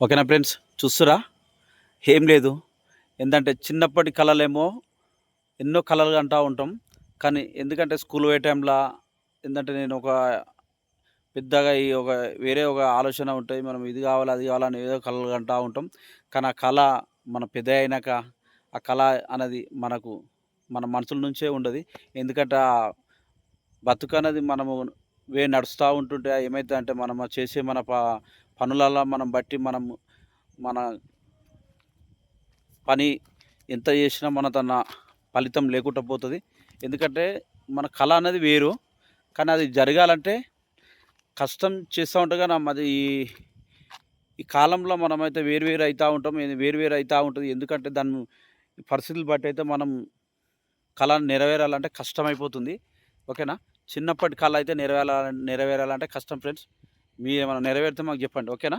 ఓకేనా ఫ్రెండ్స్, చూస్తురా? ఏం లేదు. ఏందంటే చిన్నప్పటి కలలేమో ఎన్నో కలలు కంటా ఉంటాం. కానీ ఎందుకంటే స్కూల్ పోయే టైంలో ఏందంటే నేను ఒక పెద్దగా వేరే ఒక ఆలోచన ఉంటది. మనం ఇది కావాలి, అది కావాలని ఏదో కలలు కంటా ఉంటాం. కానీ ఆ కళ మన పెద్ద అయినాక ఆ కళ అనేది మన మనసుల నుంచే ఉండదు. ఎందుకంటే ఆ బతుకనేది మనము నడుస్తా ఉంటుంటే ఏమైతదంటే మనం చేసే పనులల్ల మనం బట్టి మన పని ఎంత చేసినా తన ఫలితం లేకుండా పోతది. ఎందుకంటే మన కళ అనేది వేరు. కానీ అది జరగాలంటే కష్టం చేస్తా ఉంటాం గానీ అది ఈ ఈ కాలంలో మనమైతే వేరు వేరు అయితా ఉంటాం. ఇది వేరు వేరు అయితా ఉంటది. ఎందుకంటే పరిస్థితులు బట్టి అయితే మనం కళ నెరవేరాలంటే కష్టమైపోతుంది. ఓకేనా? చిన్నప్పటి కళ అయితే నెరవేరాలంటే కష్టం ఫ్రెండ్స్. మీరేమైనా నెరవేరితే మాకు చెప్పండి. ఓకేనా?